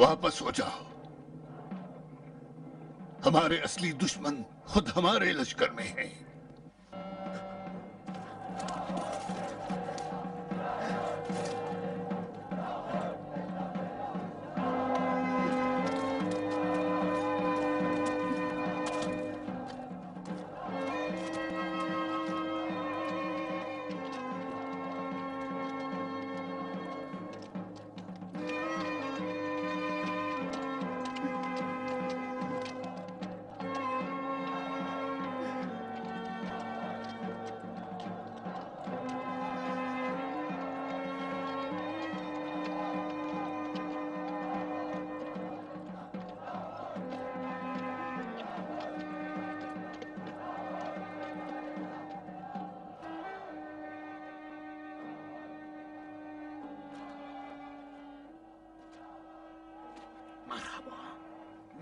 واپس ہو جاؤ. ہمارے اصلی دشمن خود ہمارے لشکر میں ہیں.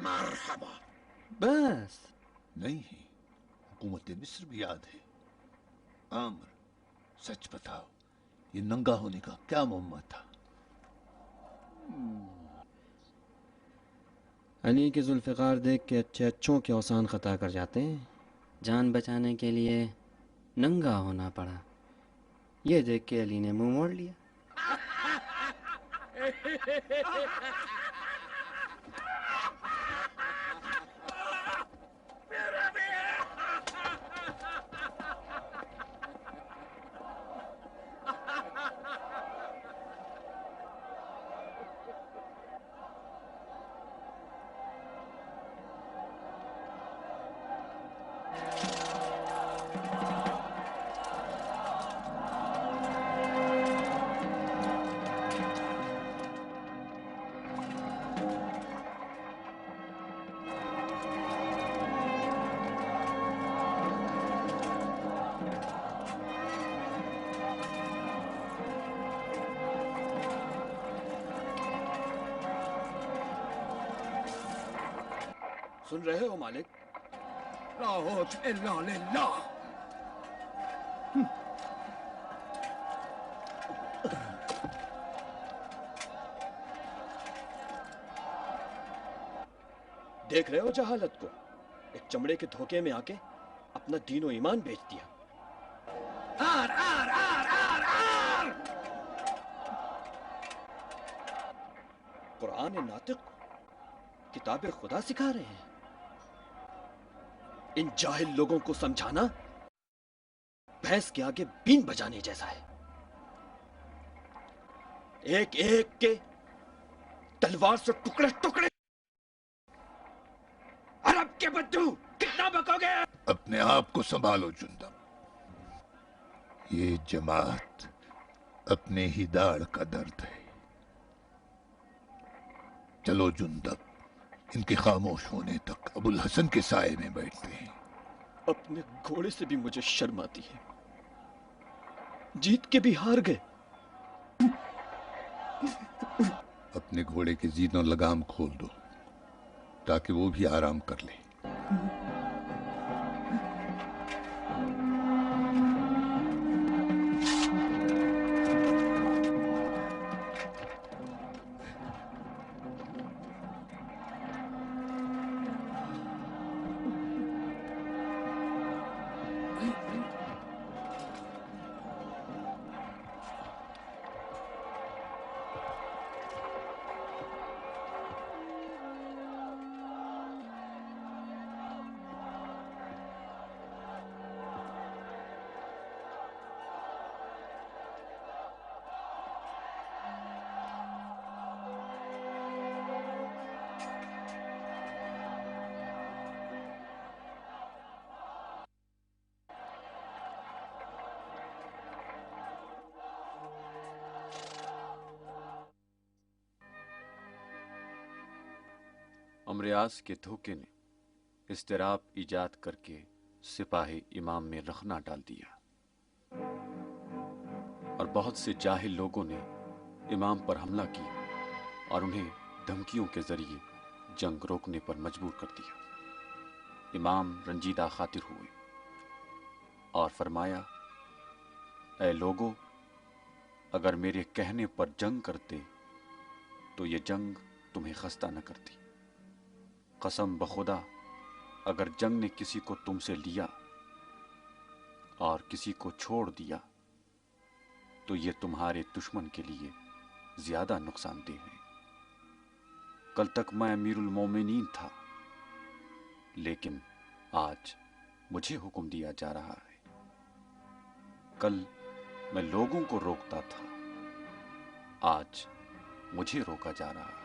مرحبا. بس نہیں، حکومت مصر بھی یاد ہے. عامر، سچ بتاؤ، یہ ننگا ہونے کا کیا معمہ تھا؟ علی کے ذوالفقار دیکھ کے اچھے اچھوں کے اوسان خطا کر جاتے ہیں. جان بچانے کے لیے ننگا ہونا پڑا. یہ دیکھ کے علی نے منہ موڑ لیا. سن رہے ہو مالک؟ لا قوت الا للہ. دیکھ رہے ہو جہالت کو؟ ایک چمڑے کے دھوکے میں آ کے اپنا دین و ایمان بیچ دیا. آر آر آر آر آر. قرآن ناطق کتاب خدا سکھا رہے ہیں. ان جاہل لوگوں کو سمجھانا بھینس کے آگے بین بجانے جیسا ہے. ایک ایک کے تلوار سے ٹکڑے ٹکڑے. عرب کے بدو کتنا بکو گے؟ اپنے آپ کو سنبھالو جندب. یہ جماعت اپنے ہی داڑھ کا درد ہے. چلو جندب، ان کے خاموش ہونے تک ابو الحسن کے سائے میں بیٹھتے ہیں. اپنے گھوڑے سے بھی مجھے شرم آتی ہے. جیت کے بھی ہار گئے. اپنے گھوڑے کے زینوں لگام کھول دو تاکہ وہ بھی آرام کر لے. امریاس کے دھوکے نے اضطراب ایجاد کر کے سپاہی امام میں رخنا ڈال دیا اور بہت سے جاہل لوگوں نے امام پر حملہ کیا اور انہیں دھمکیوں کے ذریعے جنگ روکنے پر مجبور کر دیا. امام رنجیدہ خاطر ہوئے اور فرمایا، اے لوگو، اگر میرے کہنے پر جنگ کرتے تو یہ جنگ تمہیں خستہ نہ کرتی۔ قسم بخدا اگر جنگ نے کسی کو تم سے لیا اور کسی کو چھوڑ دیا تو یہ تمہارے دشمن کے لیے زیادہ نقصان دہ ہے۔ کل تک میں امیر المومنین تھا، لیکن آج مجھے حکم دیا جا رہا ہے۔ کل میں لوگوں کو روکتا تھا، آج مجھے روکا جا رہا ہے۔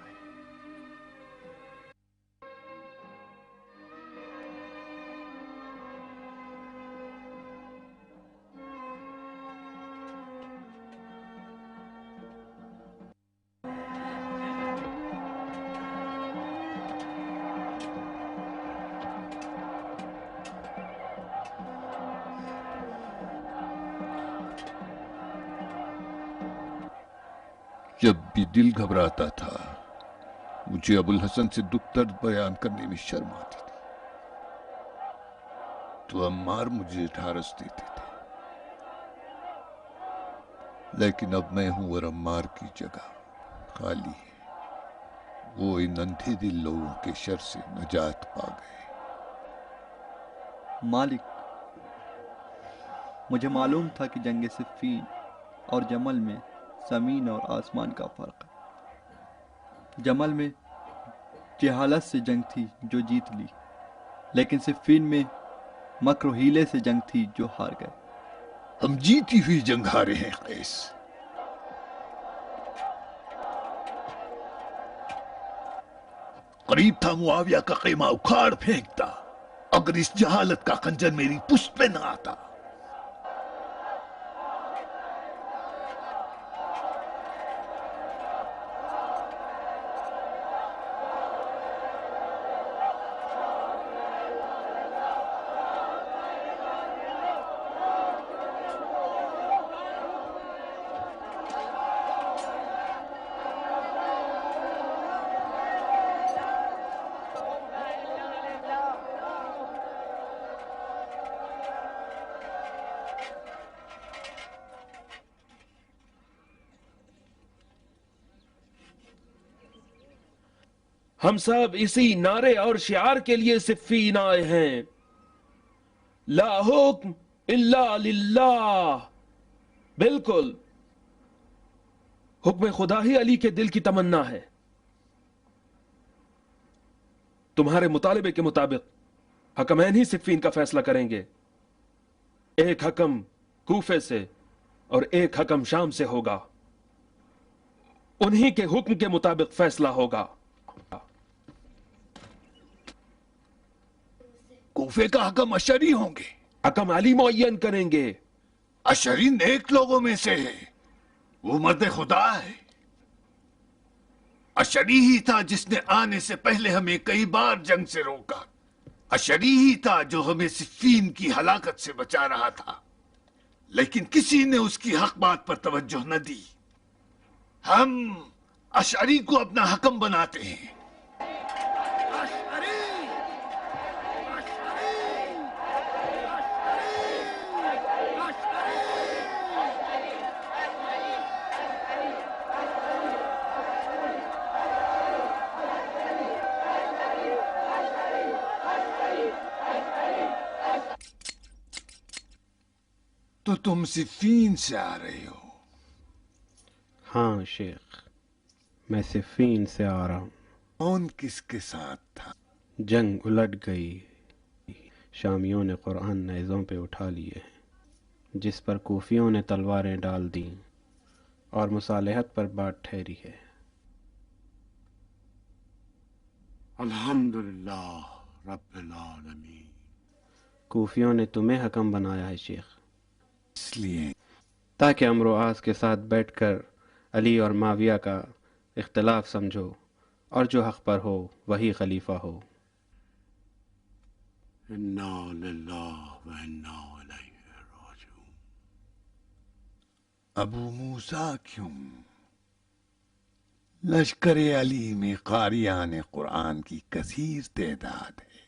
جب بھی دل گھبراتا تھا مجھے ابوالحسن سے دکھ درد بیان کرنے میں شرم آتی تھی، تو عمار مجھے ڈھارس دیتے تھے، لیکن اب میں ہوں اور عمار کی جگہ خالی ہے۔ وہ ان اندھے دل لوگوں کے شر سے نجات پا گئے۔ مالک، مجھے معلوم تھا کہ جنگ صفین اور جمل میں زمین اور آسمان کا فرق ہے۔ جمل میں جہالت سے جنگ تھی جو جیت لی، لیکن صفین میں مکر و حیلے سے جنگ تھی جو ہار گئے۔ ہم جیتی ہوئی جنگ ہارے ہیں قیس۔ قریب تھا معاویہ کا خیمہ اکھاڑ پھینکتا اگر اس جہالت کا خنجر میری پشت پہ نہ آتا۔ ہم سب اسی نعرے اور شعار کے لیے صفین آئے ہیں، لا حکم الا للہ۔ بالکل، حکم خدا ہی علی کے دل کی تمنا ہے۔ تمہارے مطالبے کے مطابق حکمین ہی صفین کا فیصلہ کریں گے۔ ایک حکم کوفے سے اور ایک حکم شام سے ہوگا، انہی کے حکم کے مطابق فیصلہ ہوگا۔ کوفے کا حکم اشری ہوں گے؟ حکم علی معین کریں گے۔ اشری نیک لوگوں میں سے ہے، وہ مرد خدا ہے۔ اشری ہی تھا جس نے آنے سے پہلے ہمیں کئی بار جنگ سے روکا۔ اشری ہی تھا جو ہمیں صفین کی ہلاکت سے بچا رہا تھا، لیکن کسی نے اس کی حق بات پر توجہ نہ دی۔ ہم اشری کو اپنا حکم بناتے ہیں۔ تو تم صفین سے آ رہے ہو؟ ہاں شیخ، میں صفین سے آ رہا ہوں۔ کون کس کے ساتھ تھا؟ جنگ الٹ گئی، شامیوں نے قرآن نیزوں پہ اٹھا لیے ہیں، جس پر کوفیوں نے تلواریں ڈال دیں اور مصالحت پر بات ٹھہری ہے۔ الحمدللہ رب العالمین۔ کوفیوں نے تمہیں حکم بنایا ہے شیخ، اس لیے تاکہ امر و آز کے ساتھ بیٹھ کر علی اور معاویہ کا اختلاف سمجھو اور جو حق پر ہو وہی خلیفہ ہو۔ انا للہ و انا الیہ راجعون۔ ابو موسیٰ کیوں؟ لشکر علی میں قاریان قرآن کی کثیر تعداد ہے۔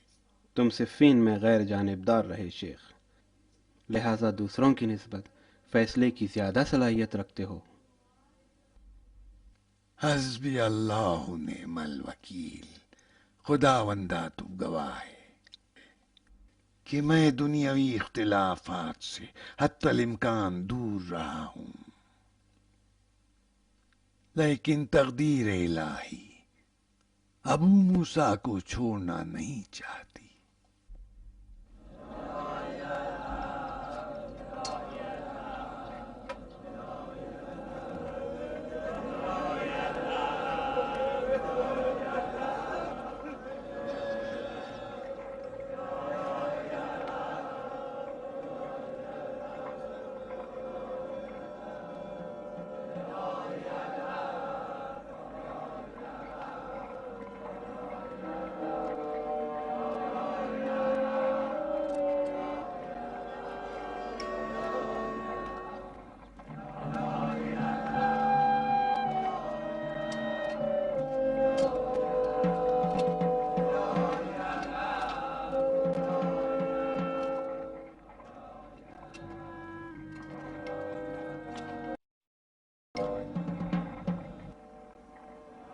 تم صفین میں غیر جانبدار رہے شیخ، لہذا دوسروں کی نسبت فیصلے کی زیادہ صلاحیت رکھتے ہو۔ حسبی اللہ و نعم الوکیل. خداوندا تو گواہ ہے کہ میں دنیاوی اختلافات سے حتی الامکان دور رہا ہوں، لیکن تقدیر الہی ابو موسیٰ کو چھوڑنا نہیں چاہتی.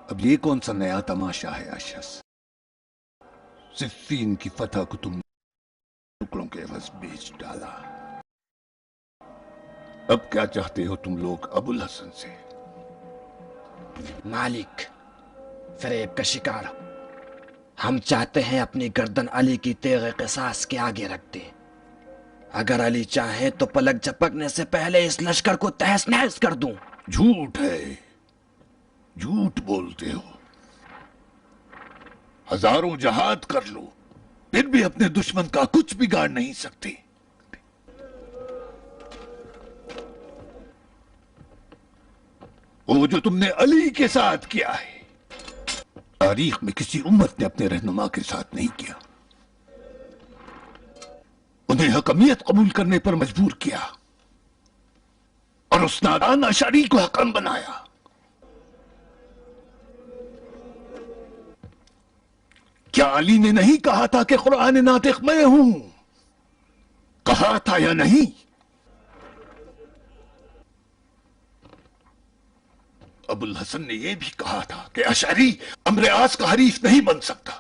اب یہ کون سا نیا تماشا ہے اشس؟ صفین کی فتح کو تم ٹکڑوں کے عوض بیچ ڈالا. اب کیا چاہتے ہو تم لوگ ابو الحسن سے؟ مالک، فریب کا شکار. ہم چاہتے ہیں اپنی گردن علی کی تیغ قصاص کے آگے رکھ دیں. اگر علی چاہے تو پلک جھپکنے سے پہلے اس لشکر کو تہس نہس کر دوں. جھوٹ ہے، جھوٹ بولتے ہو. ہزاروں جہاد کر لو پھر بھی اپنے دشمن کا کچھ بگاڑ نہیں سکتے. وہ جو تم نے علی کے ساتھ کیا ہے تاریخ میں کسی امت نے اپنے رہنما کے ساتھ نہیں کیا. انہیں حکمیت قبول کرنے پر مجبور کیا اور اس نادان اشعری کو حکم بنایا. کیا علی نے نہیں کہا تھا کہ قرآن ناطق میں ہوں؟ کہا تھا یا نہیں؟ ابو الحسن نے یہ بھی کہا تھا کہ اشعری عمرو عاص کا حریف نہیں بن سکتا.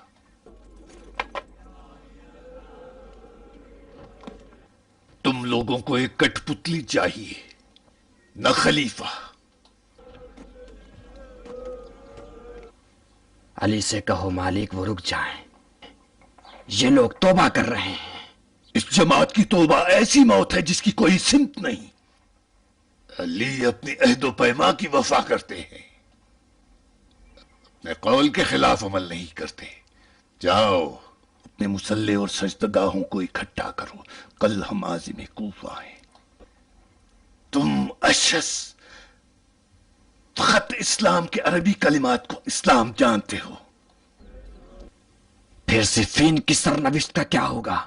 تم لوگوں کو ایک کٹ پتلی چاہیے، نہ خلیفہ. علی سے کہو مالک وہ رک جائیں، یہ لوگ توبہ کر رہے ہیں. اس جماعت کی توبہ ایسی موت ہے جس کی کوئی سمت نہیں. علی اپنی عہد و پیما کی وفا کرتے ہیں، اپنے قول کے خلاف عمل نہیں کرتے. جاؤ اپنے مسلح اور سجدگاہوں کو اکٹھا کرو، کل ہم عازم کوفہ ہیں. تم اشس فقط اسلام کے عربی کلمات کو اسلام جانتے ہو. پھر صفین کی سرنوشت کا کیا ہوگا؟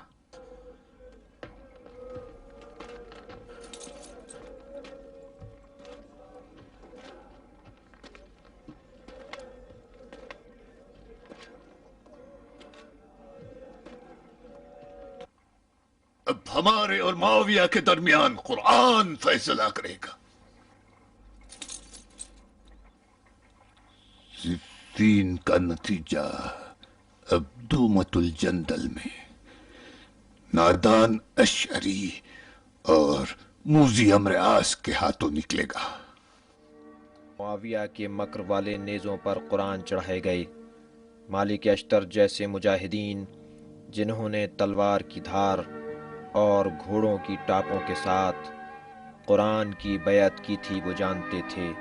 اب ہمارے اور معاویہ کے درمیان قرآن فیصلہ کرے گا. صفین کا نتیجہ اب دومت الجندل میں نادان اشعری اور موذی عمرو عاص کے ہاتھوں نکلے گا. معاویہ کے مکر والے نیزوں پر قرآن چڑھائے گئے. مالک اشتر جیسے مجاہدین جنہوں نے تلوار کی دھار اور گھوڑوں کی ٹاپوں کے ساتھ قرآن کی بیعت کی تھی، وہ جانتے تھے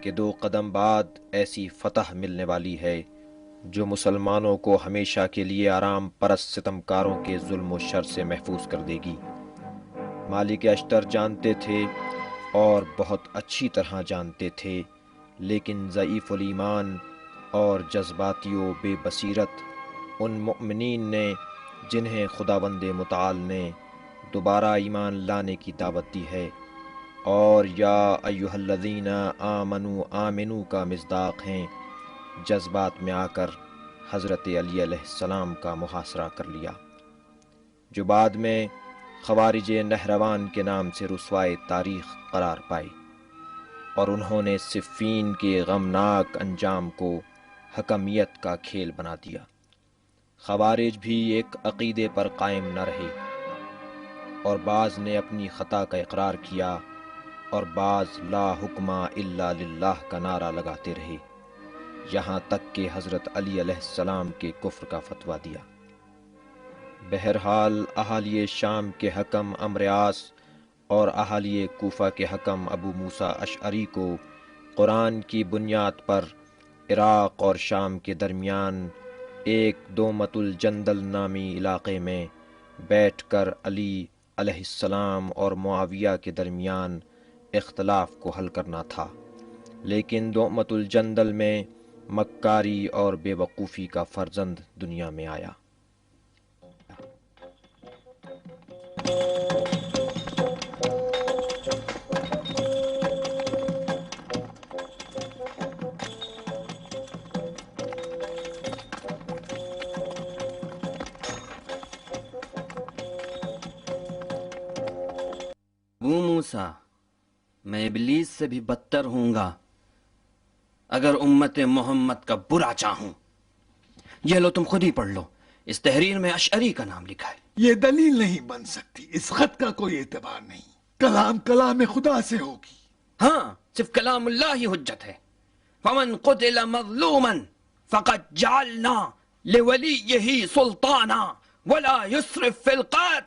کہ 2 قدم بعد ایسی فتح ملنے والی ہے جو مسلمانوں کو ہمیشہ کے لیے آرام پرست ستمکاروں کے ظلم و شر سے محفوظ کر دے گی. مالک اشتر جانتے تھے اور بہت اچھی طرح جانتے تھے، لیکن ضعیف الایمان اور جذباتی و بے بصیرت ان مؤمنین نے جنہیں خداوند متعال نے دوبارہ ایمان لانے کی دعوت دی ہے اور یا ایھا الذین آمنوا آمنو کا مصداق ہیں، جذبات میں آ کر حضرت علی علیہ السلام کا محاصرہ کر لیا، جو بعد میں خوارج نہروان کے نام سے رسوائے تاریخ قرار پائے اور انہوں نے صفین کے غمناک انجام کو حکمیت کا کھیل بنا دیا۔ خوارج بھی ایک عقیدے پر قائم نہ رہے، اور بعض نے اپنی خطا کا اقرار کیا اور بعض لا حکم الا للہ کا نعرہ لگاتے رہے، یہاں تک کہ حضرت علی علیہ السلام کے کفر کا فتویٰ دیا۔ بہرحال اہالی شام کے حکم عمرو عاص اور اہالی کوفہ کے حکم ابو موسیٰ اشعری کو قرآن کی بنیاد پر عراق اور شام کے درمیان ایک دومت الجندل نامی علاقے میں بیٹھ کر علی علیہ السلام اور معاویہ کے درمیان اختلاف کو حل کرنا تھا، لیکن دومت الجندل میں مکاری اور بے وقوفی کا فرزند دنیا میں آیا۔ ابو موسیٰ، میں ابلیس سے بھی بدتر ہوں گا اگر امت محمد کا برا چاہوں۔ یہ لو تم خود ہی پڑھ لو، اس تحریر میں اشعری کا نام لکھا ہے۔ یہ دلیل نہیں بن سکتی، اس خط کا کوئی اعتبار نہیں، کلام خدا سے ہوگی۔ ہاں، صرف کلام اللہ ہی حجت ہے۔ فمن قتل مظلوما فقد جعلنا لولیہ سلطانا ولا يسرف في القتل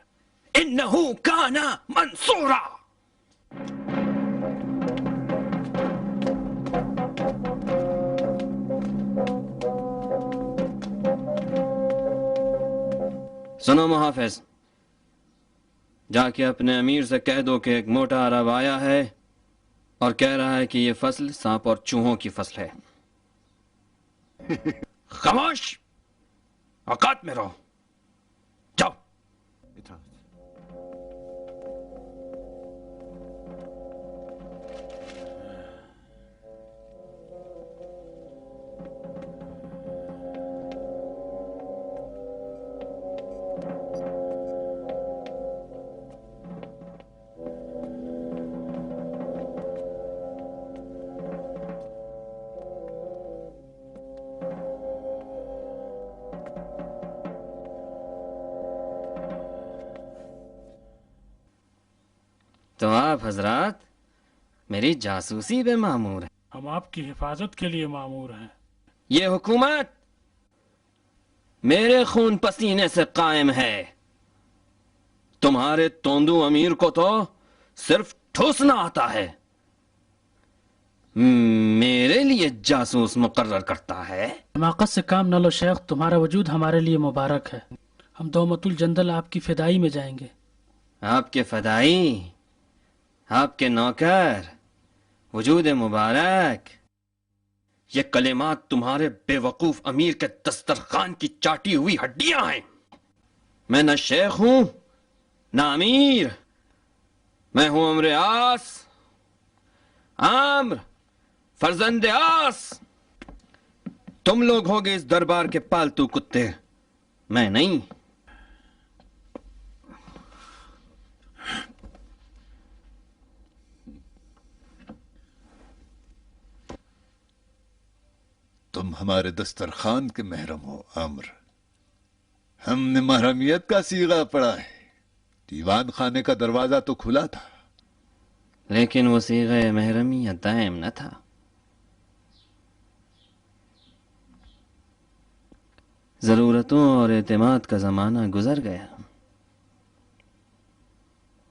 انه كان منصورا۔ سنو محافظ، جا کے اپنے امیر سے کہہ دو کہ ایک موٹا عرب آیا ہے اور کہہ رہا ہے کہ یہ فصل سانپ اور چوہوں کی فصل ہے۔ خاموش، اوقات میں رہو، جاؤ۔ تو آپ حضرات میری جاسوسی پہ مامور ہیں؟ ہم آپ کی حفاظت کے لیے مامور ہیں۔ یہ حکومت میرے خون پسینے سے قائم ہے، تمہارے توندو امیر کو تو صرف ٹھوسنا آتا ہے، میرے لیے جاسوس مقرر کرتا ہے۔ حماقت سے کام نہ لو شیخ، تمہارا وجود ہمارے لیے مبارک ہے۔ ہم دومت الجندل آپ کی فدائی میں جائیں گے۔ آپ کے فدائی، آپ کے نوکر، وجود مبارک، یہ کلمات تمہارے بے وقوف امیر کے دسترخوان کی چاٹی ہوئی ہڈیاں ہیں۔ میں نہ شیخ ہوں نہ امیر، میں ہوں عمرو عاص، عمرو فرزند عاص۔ تم لوگ ہوگے اس دربار کے پالتو کتے، میں نہیں۔ تم ہمارے دسترخوان کے محرم ہو عمر، ہم نے محرمیت کا صیغہ پڑھا ہے، دیوان خانے کا دروازہ تو کھلا تھا، لیکن وہ صیغہ محرمیت دائم نہ تھا۔ ضرورتوں اور اعتماد کا زمانہ گزر گیا،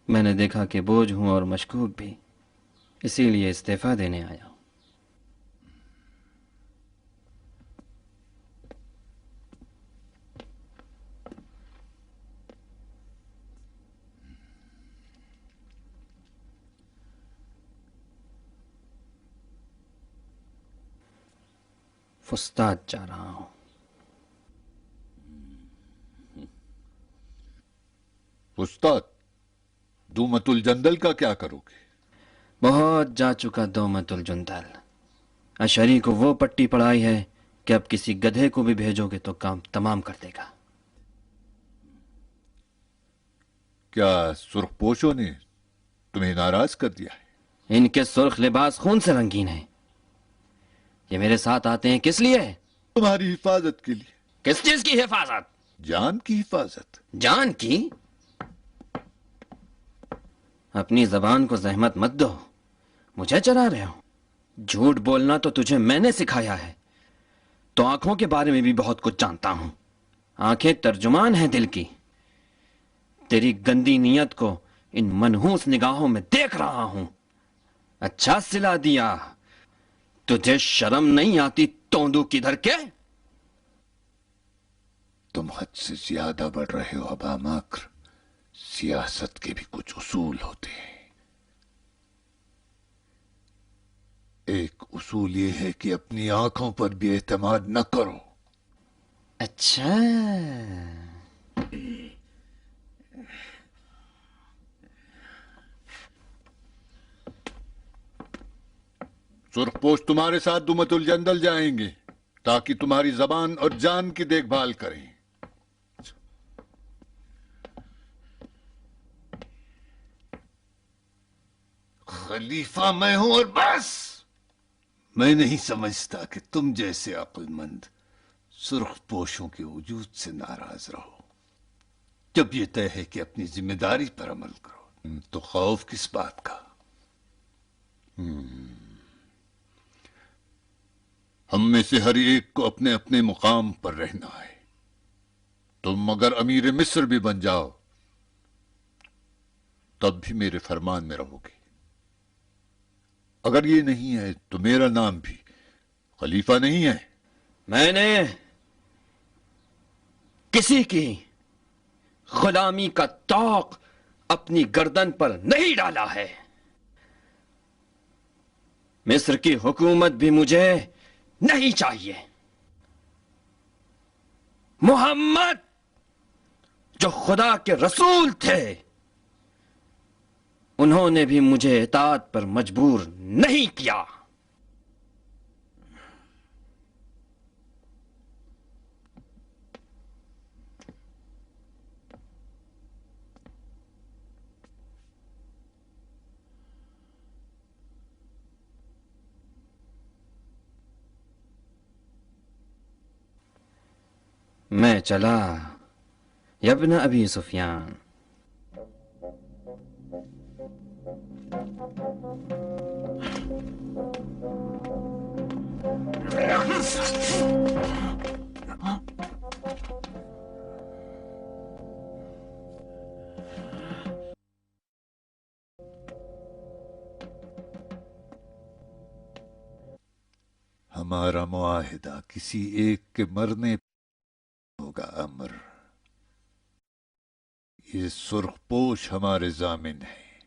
میں نے دیکھا کہ بوجھ ہوں اور مشکوک بھی، اسی لیے استعفیٰ دینے آیا ہوں۔ فسطاط جا رہا ہوں۔ استاد، دومت الجندل کا کیا کرو گے؟ بہت جا چکا دومت الجندل، اشعری کو وہ پٹی پڑھائی ہے کہ اب کسی گدھے کو بھی بھیجو گے تو کام تمام کر دے گا۔ کیا سرخ پوشوں نے تمہیں ناراض کر دیا ہے؟ ان کے سرخ لباس خون سے رنگین ہیں. یہ میرے ساتھ آتے ہیں کس لیے؟ تمہاری حفاظت کے لیے. کس چیز کی حفاظت؟ جان کی حفاظت. جان کی؟ اپنی زبان کو زحمت مت دو، مجھے چلا رہے ہو. جھوٹ بولنا تو تجھے میں نے سکھایا ہے. تو آنکھوں کے بارے میں بھی بہت کچھ جانتا ہوں. آنکھیں ترجمان ہیں دل کی. تیری گندی نیت کو ان منحوس نگاہوں میں دیکھ رہا ہوں. اچھا سلا دیا. تجھے شرم نہیں آتی توندو کدھر کے؟ تم حد سے زیادہ بڑھ رہے ہو ابا مکر. سیاست کے بھی کچھ اصول ہوتے ہیں. ایک اصول یہ ہے کہ اپنی آنکھوں پر بھی اعتماد نہ کرو. اچھا، سرخ پوش تمہارے ساتھ دمت الجندل جائیں گے تاکہ تمہاری زبان اور جان کی دیکھ بھال کریں. خلیفہ میں ہوں اور بس. میں نہیں سمجھتا کہ تم جیسے عقل مند سرخ پوشوں کے وجود سے ناراض رہو. جب یہ طے ہے کہ اپنی ذمہ داری پر عمل کرو تو خوف کس بات کا؟ ہم میں سے ہر ایک کو اپنے اپنے مقام پر رہنا ہے. تم اگر امیر مصر بھی بن جاؤ تب بھی میرے فرمان میں رہو گے. اگر یہ نہیں ہے تو میرا نام بھی خلیفہ نہیں ہے. میں نے کسی کی غلامی کا طوق اپنی گردن پر نہیں ڈالا ہے. مصر کی حکومت بھی مجھے نہیں چاہیے. محمد جو خدا کے رسول تھے انہوں نے بھی مجھے اطاعت پر مجبور نہیں کیا. میں چلا یا ابن ابی سفیان. ہمارا معاہدہ کسی ایک کے مرنے ہوگا امر. یہ سرخ پوش ہمارے ضامن ہیں.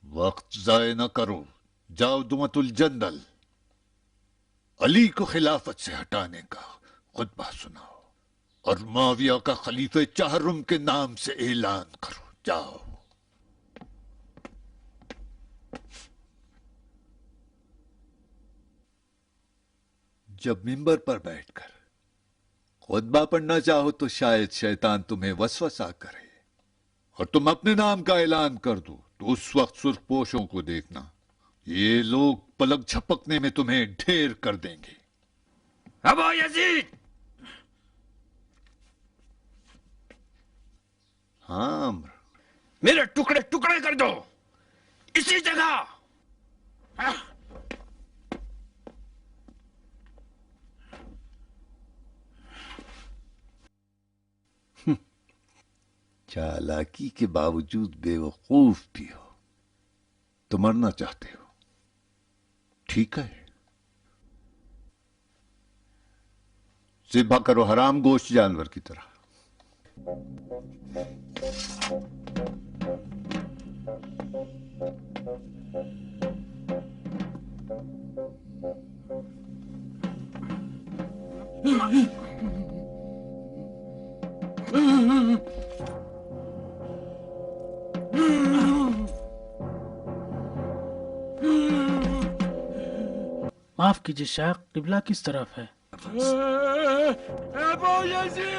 وقت ضائع نہ کرو. جاؤ دمت الجندل علی کو خلافت سے ہٹانے کا خطبہ سناؤ اور معاویہ کا خلیفہ چہرم کے نام سے اعلان کرو. جاؤ. جب منبر پر بیٹھ کر خطبہ پڑھنا چاہو تو شاید شیطان تمہیں وسوسہ کرے اور تم اپنے نام کا اعلان کر دو تو اس وقت سرخ پوشوں کو دیکھنا یہ لوگ پلک جھپکنے میں تمہیں ڈھیر کر دیں گے. ابا یزید! ہاں امر. میرے ٹکڑے ٹکڑے کر دو اسی جگہ. چالاکی کے باوجود بے وقوف بھی ہو. تو مرنا چاہتے ہو. ٹھیک ہے، ذبح کرو حرام گوشت جانور کی طرح. معاف کیجیے شیخ، قبلہ کس طرف ہے؟ ابو یزید!